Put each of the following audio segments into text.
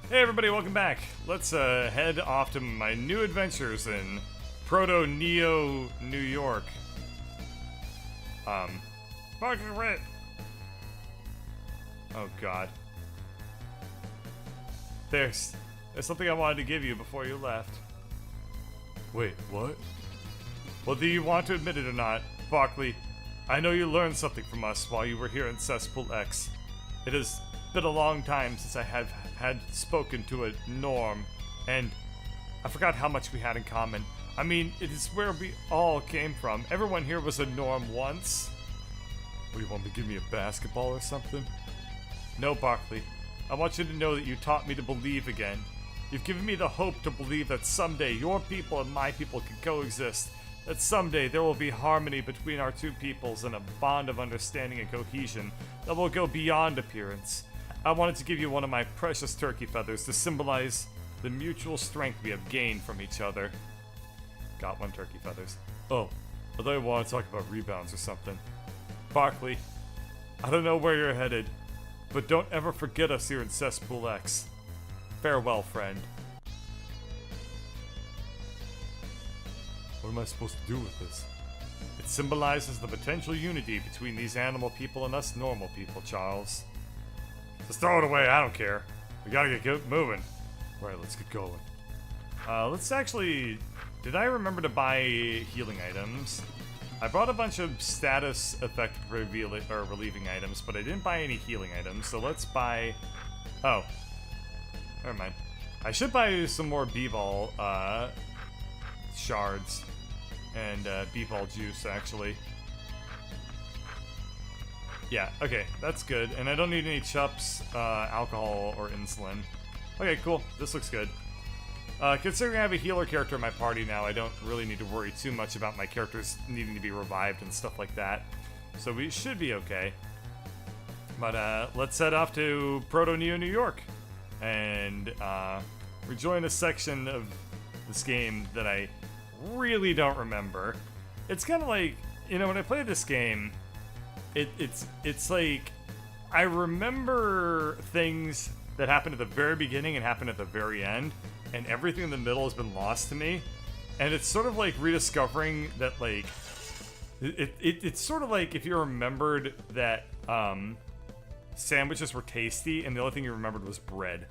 Hey everybody, welcome back. Let's head off to my new adventures in Proto-Neo New York. Margaret! Oh god. There's something I wanted to give you before you left. Wait, what? Whether you want to admit it or not, Barkley, I know you learned something from us while you were here in Cesspool X. It has been a long time since I have had spoken to a norm, and I forgot how much we had in common. I mean, it is where we all came from. Everyone here was a norm once. What, do you want me to give me a basketball or something? No, Barkley. I want you to know that you taught me to believe again. You've given me the hope to believe that someday your people and my people can coexist. That someday there will be harmony between our two peoples and a bond of understanding and cohesion that will go beyond appearance. I wanted to give you one of my precious turkey feathers to symbolize the mutual strength we have gained from each other. Got one turkey feathers. Oh, I thought you wanted to talk about rebounds or something. Barkley, I don't know where you're headed, but don't ever forget us here in Cesspool X. Farewell, friend. What am I supposed to do with this? It symbolizes the potential unity between these animal people and us normal people, Charles. Just throw it away, I don't care. We gotta get moving. Alright, let's get going. Let's actually... Did I remember to buy healing items? I bought a bunch of status effect relieving items, but I didn't buy any healing items, so let's buy... Oh. Never mind. I should buy some more B-Ball, shards. And, B-Ball juice, actually. Yeah, okay, that's good. And I don't need any chups, alcohol, or insulin. Okay, cool. This looks good. Considering I have a healer character in my party now, I don't really need to worry too much about my characters needing to be revived and stuff like that. So we should be okay. But, let's head off to Proto-Neo New York. And, rejoin a section of this game that I really don't remember. It's kind of like, you know, when I play this game... It's like, I remember things that happened at the very beginning and happened at the very end, and everything in the middle has been lost to me. And it's sort of like rediscovering that, like, it's sort of like if you remembered that sandwiches were tasty and the only thing you remembered was bread.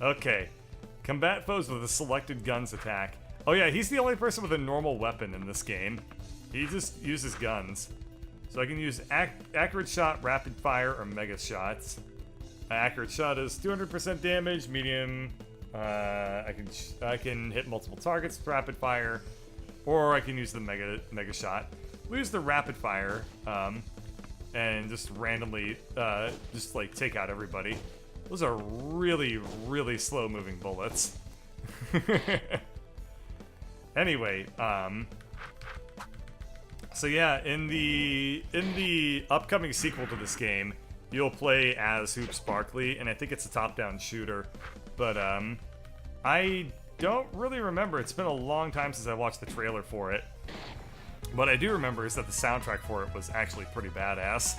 Okay, combat foes with a selected guns attack. Oh yeah, he's the only person with a normal weapon in this game. He just uses guns. So I can use accurate shot, rapid fire, or mega shots. Accurate shot is 200% damage, medium. I can hit multiple targets with rapid fire, or I can use the mega shot. We'll use the rapid fire, and just randomly, just like take out everybody. Those are really, really slow moving bullets. Anyway, so yeah, in the upcoming sequel to this game, you'll play as Hoopz Barkley, and I think it's a top-down shooter. But I don't really remember. It's been a long time since I watched the trailer for it. What I do remember is that the soundtrack for it was actually pretty badass.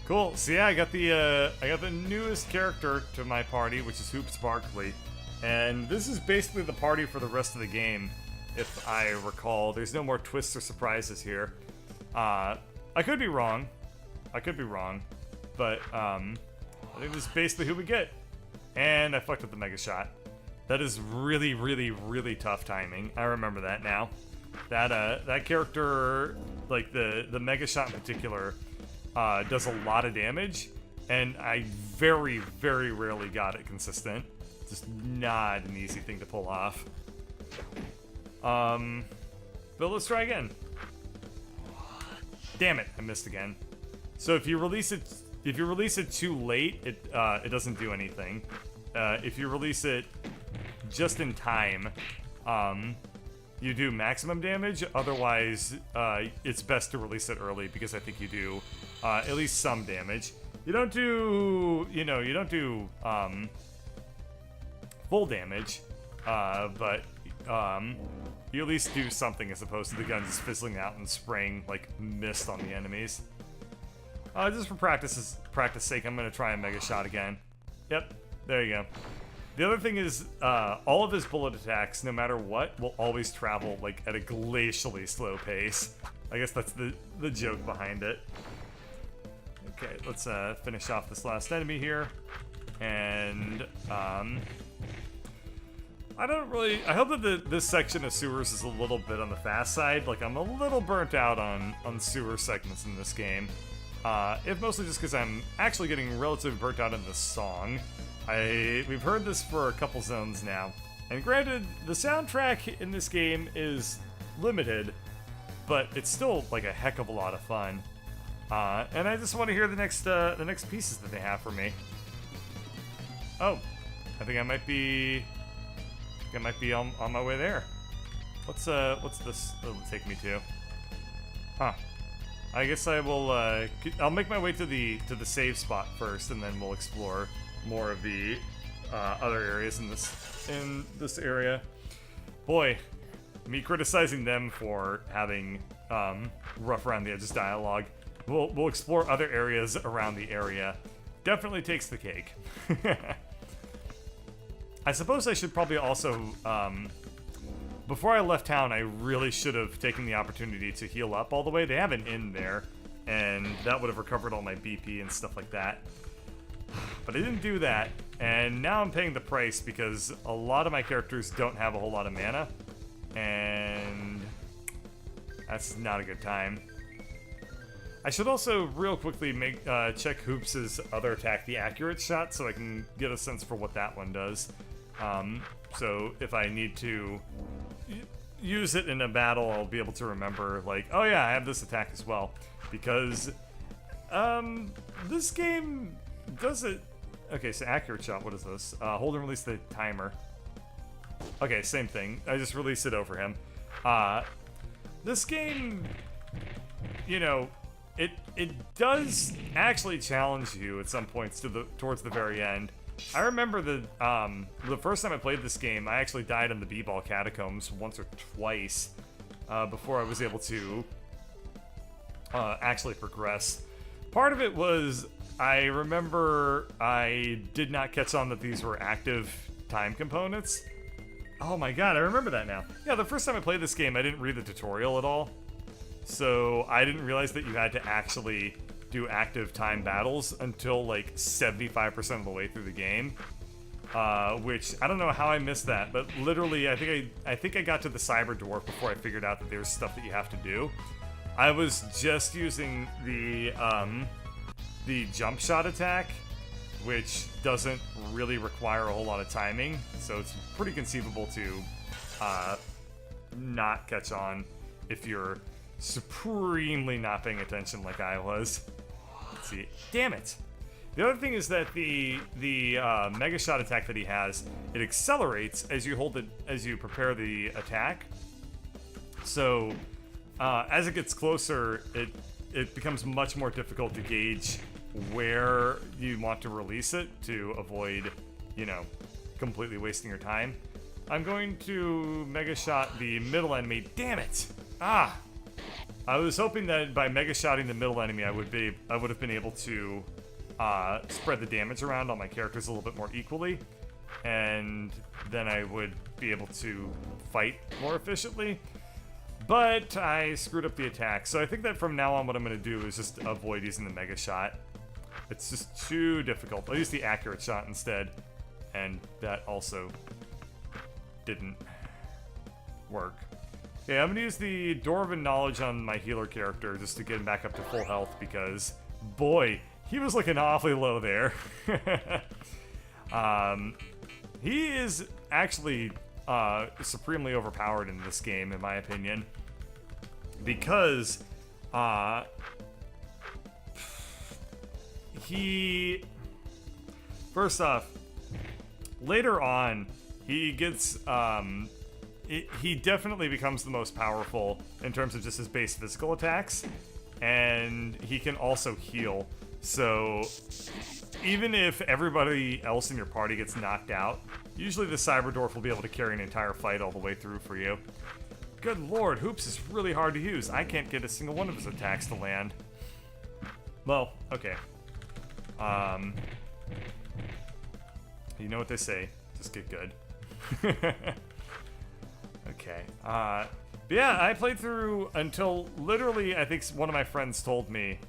Cool. So yeah, I got the newest character to my party, which is Hoopz Barkley, and this is basically the party for the rest of the game. If I recall, there's no more twists or surprises here. I could be wrong. But, I think this is basically who we get. And I fucked up the mega shot. That is really, really, really tough timing. I remember that now. That character, like the mega shot in particular, does a lot of damage. And I very, very rarely got it consistent. Just not an easy thing to pull off. But let's try again. Damn it, I missed again. So if you release it too late, it doesn't do anything. If you release it just in time, you do maximum damage. Otherwise, it's best to release it early because I think you do at least some damage. You don't do, full damage, but you at least do something as opposed to the gun just fizzling out and spraying like mist on the enemies. Just for practice sake, I'm gonna try a Mega Shot again. Yep, there you go. The other thing is, all of his bullet attacks, no matter what, will always travel like at a glacially slow pace. I guess that's the joke behind it. Okay, let's finish off this last enemy here, and I hope that this section of sewers is a little bit on the fast side. Like, I'm a little burnt out on sewer segments in this game. If mostly just because I'm actually getting relatively burnt out in this song. We've heard this for a couple zones now. And granted, the soundtrack in this game is limited, but it's still like a heck of a lot of fun. And I just want to hear the next pieces that they have for me. Oh, I think I might be on my way there. What's this take me to? Huh. I guess I will, I'll make my way to the save spot first, and then we'll explore more of the other areas in this area. Boy, me criticizing them for having rough around the edges dialogue. We'll explore other areas around the area. Definitely takes the cake. I suppose I should probably also, before I left town, I really should have taken the opportunity to heal up all the way. They have an inn there, and that would have recovered all my BP and stuff like that. But I didn't do that, and now I'm paying the price because a lot of my characters don't have a whole lot of mana, and that's not a good time. I should also real quickly check Hoopz' other attack, the accurate shot, so I can get a sense for what that one does. So if I need to use it in a battle, I'll be able to remember, like, oh yeah, I have this attack as well. Because this game does it. Okay, so accurate shot, what is this? Hold and release the timer. Okay, same thing. I just release it over him. This game, you know, it does actually challenge you at some points towards the very end. I remember the first time I played this game, I actually died in the B-Ball Catacombs once or twice before I was able to actually progress. Part of it was I remember I did not catch on that these were active time components. Oh my god, I remember that now. Yeah, the first time I played this game, I didn't read the tutorial at all. So I didn't realize that you had to actually do active time battles until like 75% of the way through the game. Which, I don't know how I missed that, but literally I think I got to the cyber dwarf before I figured out that there's stuff that you have to do. I was just using the jump shot attack, which doesn't really require a whole lot of timing, so it's pretty conceivable to not catch on if you're supremely not paying attention like I was. Let's see. Damn it! The other thing is that the Mega Shot attack that he has, it accelerates as you hold it, as you prepare the attack. So as it gets closer, it becomes much more difficult to gauge where you want to release it to avoid, you know, completely wasting your time. I'm going to Mega Shot the middle enemy. Damn it! Ah! I was hoping that by Mega Shotting the middle enemy, I would have been able to spread the damage around on my characters a little bit more equally, and then I would be able to fight more efficiently. But I screwed up the attack, so I think that from now on what I'm going to do is just avoid using the Mega Shot. It's just too difficult. I'll use the accurate shot instead, and that also didn't work. Okay, I'm going to use the Dwarven Knowledge on my healer character just to get him back up to full health because, boy, he was looking awfully low there. He is actually supremely overpowered in this game, in my opinion, because first off, later on, he gets he definitely becomes the most powerful in terms of just his base physical attacks, and he can also heal. So even if everybody else in your party gets knocked out, usually the Cyberdwarf will be able to carry an entire fight all the way through for you. Good lord, Hoopz is really hard to use. I can't get a single one of his attacks to land. Well, okay. You know what they say. Just get good. Okay. But yeah, I played through until literally, I think one of my friends told me,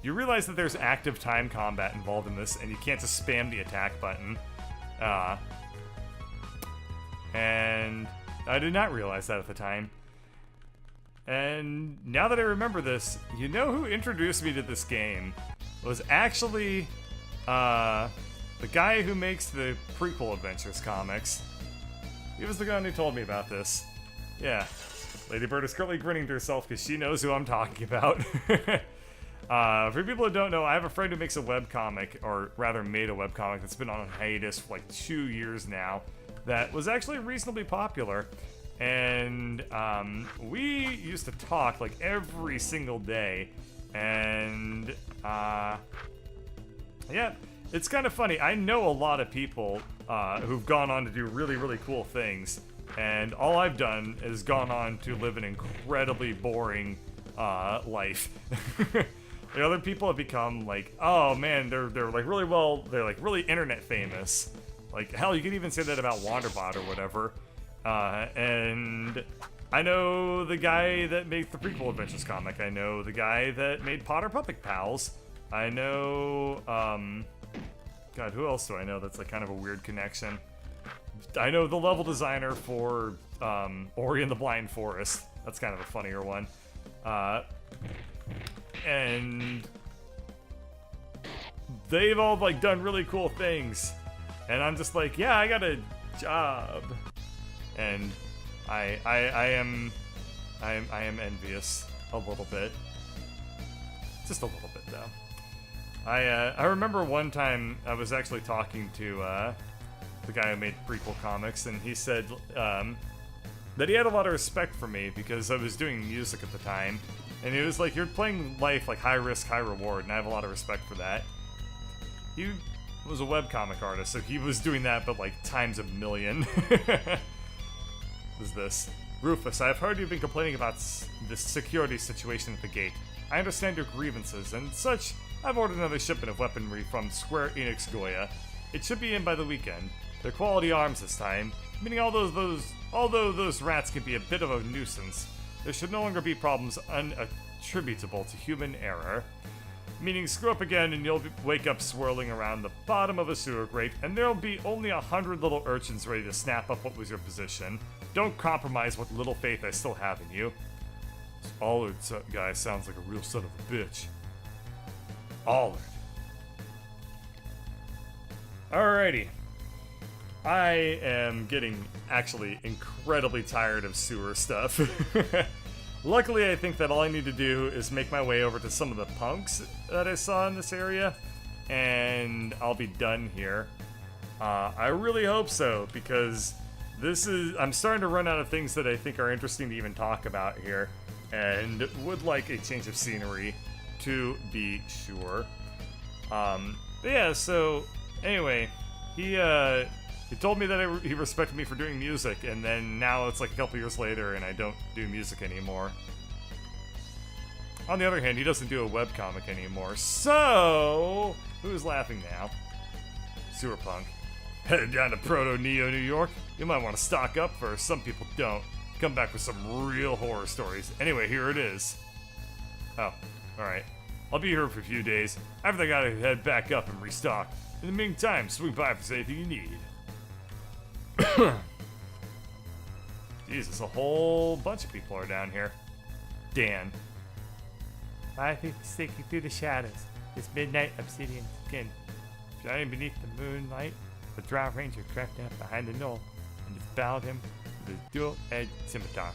you realize that there's active time combat involved in this, and you can't just spam the attack button. And I did not realize that at the time. And now that I remember this, you know who introduced me to this game was actually the guy who makes the prequel Adventures comics. He was the guy who told me about this. Yeah. Lady Bird is currently grinning to herself because she knows who I'm talking about. For people who don't know, I have a friend who makes a webcomic, or rather made a webcomic that's been on hiatus for like 2 years now, that was actually reasonably popular. And we used to talk like every single day. And yeah, it's kind of funny. I know a lot of people who've gone on to do really, really cool things. And all I've done is gone on to live an incredibly boring life. The other people have become like, oh man, they're like really they're like really internet famous. Like hell, you could even say that about Wanderbot or whatever. And I know the guy that made the prequel Adventures comic. I know the guy that made Potter Puppet Pals. I know, God, who else do I know that's like kind of a weird connection? I know the level designer for Ori and the Blind Forest. That's kind of a funnier one. And they've all like done really cool things. And I'm just like, yeah, I got a job. And I am envious a little bit. Just a little bit though. I remember one time I was actually talking to the guy who made prequel comics, and he said that he had a lot of respect for me because I was doing music at the time. And he was like, you're playing life like high risk, high reward, and I have a lot of respect for that. He was a webcomic artist, so he was doing that, but like times a million. Is this? Rufus, I've heard you've been complaining about this security situation at the gate. I understand your grievances, and such. I've ordered another shipment of weaponry from Square Enix Goya. It should be in by the weekend. They're quality arms this time, meaning although those rats can be a bit of a nuisance, there should no longer be problems unattributable to human error. Meaning screw up again and you'll wake up swirling around the bottom of a sewer grate, and there'll be only 100 little urchins ready to snap up what was your position. Don't compromise what little faith I still have in you. This Allard guy sounds like a real son of a bitch. Allard. Alrighty. I am getting actually incredibly tired of sewer stuff. Luckily, I think that all I need to do is make my way over to some of the punks that I saw in this area, and I'll be done here. I really hope so, because I'm starting to run out of things that I think are interesting to even talk about here, and would like a change of scenery, to be sure. But yeah, so, anyway, he told me that he respected me for doing music, and then now it's like a couple years later and I don't do music anymore. On the other hand, he doesn't do a webcomic anymore, so who's laughing now? Sewerpunk. Headed down to Proto-Neo, New York? You might want to stock up first, some people don't. Come back with some real horror stories. Anyway, here it is. Oh, alright. I'll be here for a few days. After I gotta head back up and restock. In the meantime, swing by if there's anything you need. Jesus, a whole bunch of people are down here. Dan. 5 feet sticking through the shadows. This midnight obsidian skin. Shining beneath the moonlight, the Drow Ranger crept up behind the knoll and dispelled him with his dual-edged scimitar.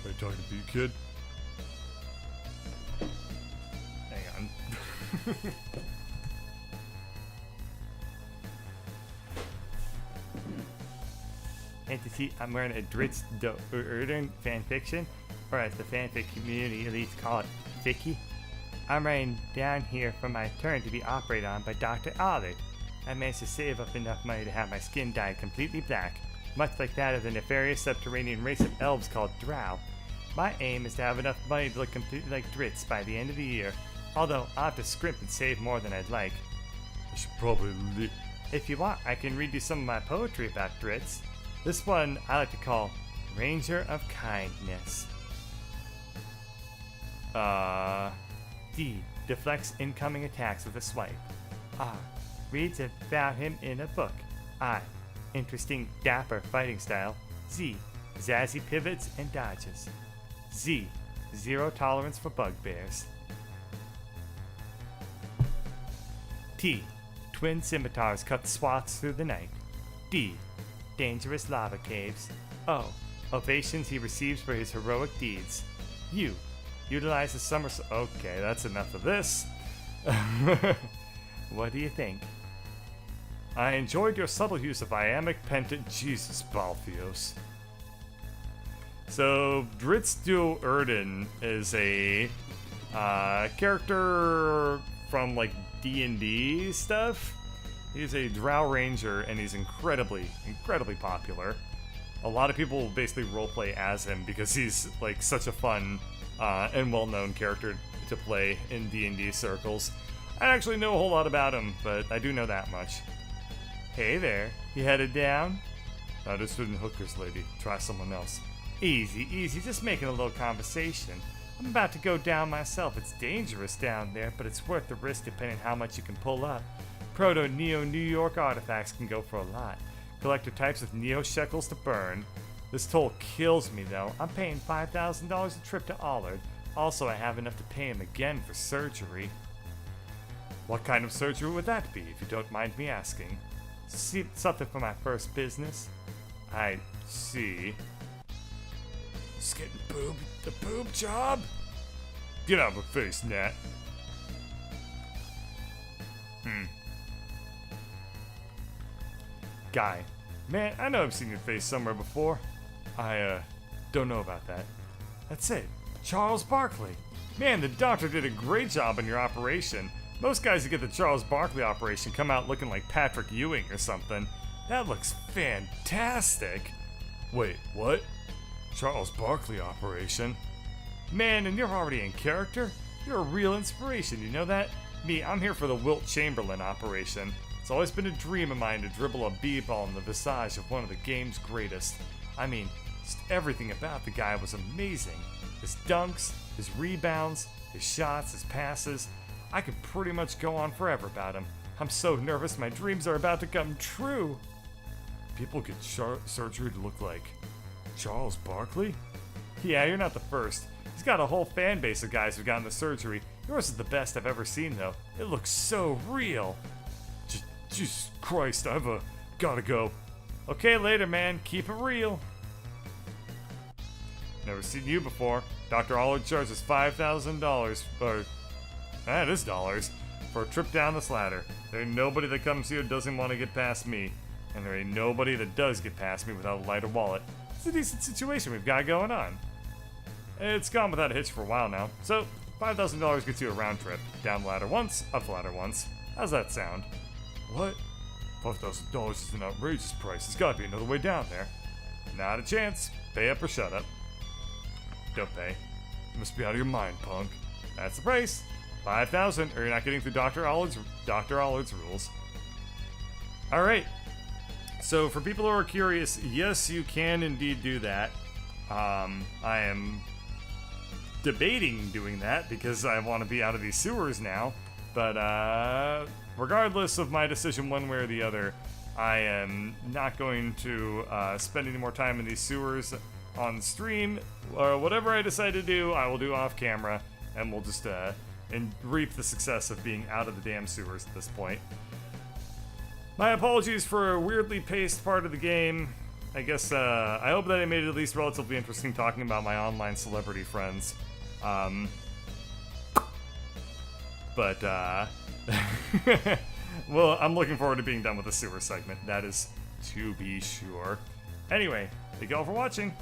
Are you talking to me, kid? Hang on. Fantasy, I'm wearing a Dritz Do'Urden fanfiction, or as the fanfic community elites call it, Ficky. I'm writing down here for my turn to be operated on by Dr. Allard. I managed to save up enough money to have my skin dyed completely black, much like that of the nefarious subterranean race of elves called Drow. My aim is to have enough money to look completely like Dritz by the end of the year, although I'll have to scrimp and save more than I'd like. I should probably If you want, I can read you some of my poetry about Dritz. This one I like to call Ranger of Kindness. D. Deflects incoming attacks with a swipe. R. Reads about him in a book. I. Interesting, dapper fighting style. Z. Zazzy pivots and dodges. Z. Zero tolerance for bugbears. T. Twin scimitars cut swaths through the night. D. Dangerous lava caves. O. Ovations he receives for his heroic deeds. U. Utilizes somersault. Okay, that's enough of this. What do you think? I enjoyed your subtle use of iambic penta. Jesus, Balthios. So, Dritz Duo Erden is a character from like D&D stuff. He's a Drow Ranger and he's incredibly popular. A lot of people basically roleplay as him because he's like such a fun and well-known character to play in D&D circles. I don't actually know a whole lot about him, but I do know that much. Hey there, you headed down? I just didn't hookers, lady. Try someone else. Easy, easy, just making a little conversation. I'm about to go down myself. It's dangerous down there, but it's worth the risk depending how much you can pull up. Proto-Neo New York artifacts can go for a lot. Collector types with Neo shekels to burn. This toll kills me though. I'm paying $5,000 a trip to Outlawed. Also, I have enough to pay him again for surgery. What kind of surgery would that be, if you don't mind me asking? See, something for my first business. I see. Just getting the boob job? Get out of my face, Nat. Guy. Man, I know I've seen your face somewhere before. I, don't know about that. That's it. Charles Barkley. Man, the doctor did a great job on your operation. Most guys who get the Charles Barkley operation come out looking like Patrick Ewing or something. That looks fantastic. Wait, what? Charles Barkley operation? Man, and you're already in character? You're a real inspiration, you know that? Me, I'm here for the Wilt Chamberlain operation. It's always been a dream of mine to dribble a b-ball in the visage of one of the game's greatest. I mean, just everything about the guy was amazing. His dunks, his rebounds, his shots, his passes. I could pretty much go on forever about him. I'm so nervous my dreams are about to come true. People get surgery to look like Charles Barkley? Yeah, you're not the first. He's got a whole fan base of guys who've gotten the surgery. Yours is the best I've ever seen, though. It looks so real. Jesus Christ, I've gotta go. Okay, later, man. Keep it real. Never seen you before. Dr. Allard charges $5,000 for... That is dollars. For a trip down this ladder. There ain't nobody that comes here doesn't want to get past me. And there ain't nobody that does get past me without a lighter wallet. It's a decent situation we've got going on. It's gone without a hitch for a while now. So, $5,000 gets you a round trip. Down the ladder once, up the ladder once. How's that sound? What? $5,000 is an outrageous price. There's gotta be another way down there. Not a chance. Pay up or shut up. Don't pay. You must be out of your mind, punk. That's the price. $5,000, or you're not getting through Dr. Allard's rules. Alright. So, for people who are curious, yes, you can indeed do that. I am debating doing that because I want to be out of these sewers now. But, regardless of my decision one way or the other, I am not going to spend any more time in these sewers on stream. Whatever I decide to do, I will do off camera, and we'll just and reap the success of being out of the damn sewers at this point. My apologies for a weirdly paced part of the game. I guess, I hope that I made it at least relatively interesting talking about my online celebrity friends. But, well, I'm looking forward to being done with the sewer segment. That is to be sure. Anyway, thank you all for watching.